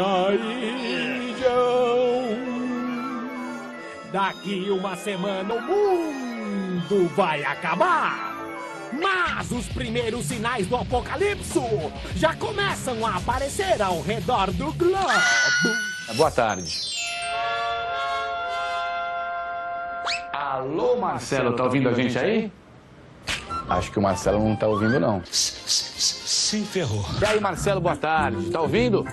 aí, João. Daqui uma semana o mundo vai acabar. Mas os primeiros sinais do apocalipse já começam a aparecer ao redor do globo. Boa tarde. Alô, Marcelo, tá ouvindo a gente aí? Acho que o Marcelo não tá ouvindo, não. Se ferrou. E aí, Marcelo, boa tarde. Tá ouvindo?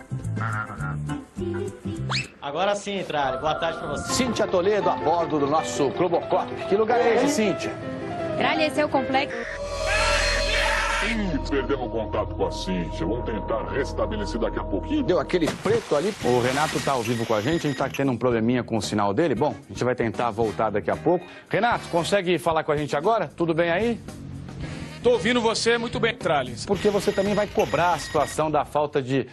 Agora sim, Tralha. Boa tarde pra você. Cíntia Toledo, a bordo do nosso Globocop. Que lugar é esse, Cíntia? Tralha, esse é o complexo. Perdemos contato com a Cíntia. Vamos tentar restabelecer daqui a pouquinho. Deu aquele preto ali. O Renato tá ao vivo com a gente tá tendo um probleminha com o sinal dele. Bom, a gente vai tentar voltar daqui a pouco. Renato, consegue falar com a gente agora? Tudo bem aí? Tô ouvindo você muito bem, Tralles. Porque você também vai cobrar a situação da falta de...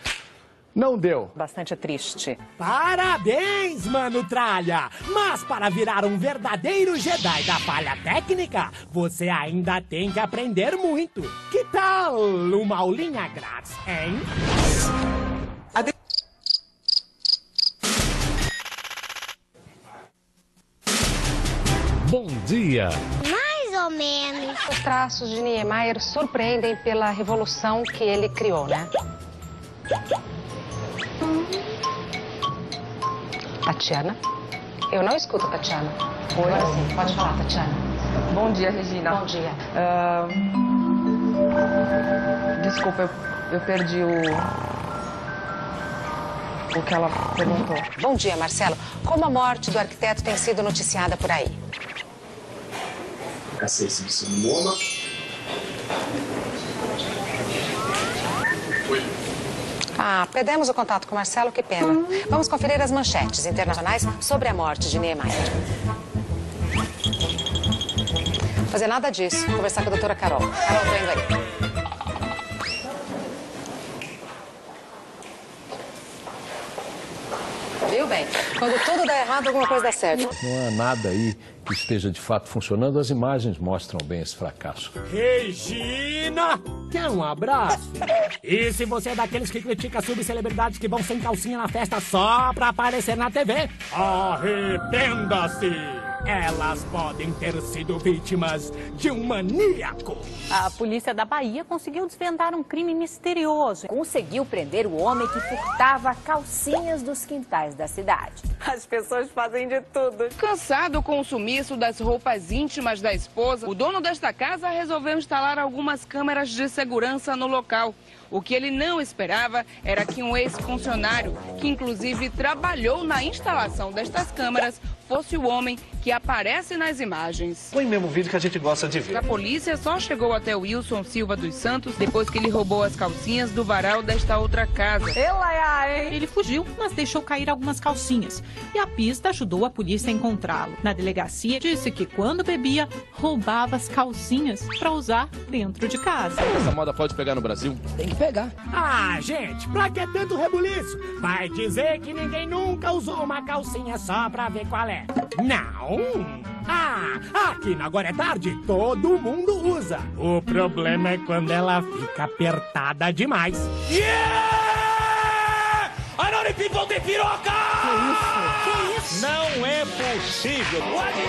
Não deu. Bastante triste. Parabéns, Mano Tralha! Mas para virar um verdadeiro Jedi da falha técnica, você ainda tem que aprender muito. Que tal uma aulinha grátis, hein? Bom dia. Mais ou menos. Os traços de Niemeyer surpreendem pela revolução que ele criou, né? Tatiana? Eu não escuto, Tatiana. Oi. Agora sim, pode falar, Tatiana. Bom dia, Regina. Bom dia. Desculpa, eu perdi o que ela perguntou. Bom dia, Marcelo. Como a morte do arquiteto tem sido noticiada por aí? Ah, perdemos o contato com o Marcelo, que pena. Vamos conferir as manchetes internacionais sobre a morte de Niemeyer. Não fazer nada disso. Conversar com a doutora Carol. Carol, tô indo aí. Viu bem? Quando tudo dá errado, alguma coisa dá certo. Não há nada aí que esteja de fato funcionando. As imagens mostram bem esse fracasso. Regina! Quer um abraço? E se você é daqueles que critica subcelebridades que vão sem calcinha na festa só pra aparecer na TV? Arrependa-se! Elas podem ter sido vítimas de um maníaco. A polícia da Bahia conseguiu desvendar um crime misterioso. Conseguiu prender o homem que furtava calcinhas dos quintais da cidade. As pessoas fazem de tudo. Cansado com o sumiço das roupas íntimas da esposa, o dono desta casa resolveu instalar algumas câmeras de segurança no local. O que ele não esperava era que um ex-funcionário, que inclusive trabalhou na instalação destas câmeras, fosse o homem que aparece nas imagens. Põe mesmo o vídeo que a gente gosta de ver. A polícia só chegou até Wilson Silva dos Santos depois que ele roubou as calcinhas do varal desta outra casa. Ele fugiu, mas deixou cair algumas calcinhas. E a pista ajudou a polícia a encontrá-lo. Na delegacia, disse que quando bebia, roubava as calcinhas para usar dentro de casa. Essa moda pode pegar no Brasil? Tem que pegar. Ah, gente, pra que tanto rebuliço? Vai dizer que ninguém nunca usou uma calcinha só pra ver qual é. Não! Ah, aqui na Agora é Tarde todo mundo usa. O problema é quando ela fica apertada demais. Yeah! Anone People tem piroca! Que isso? Não é possível. O Adnei!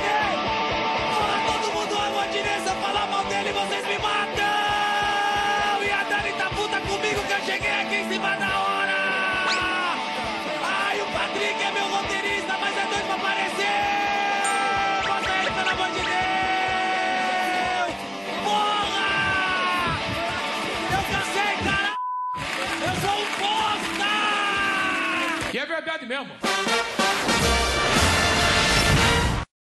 Todo mundo ama o Adnei. Se eu falar mal dele, vocês me matam! E a Dani tá puta comigo que eu cheguei aqui em cima da hora! Ai, o Patrick é meu roteirista, mas é doido pra aparecer! Bota ele, pelo amor de Deus! Porra! Eu cansei, cara! Eu sou um bosta! Que é verdade mesmo!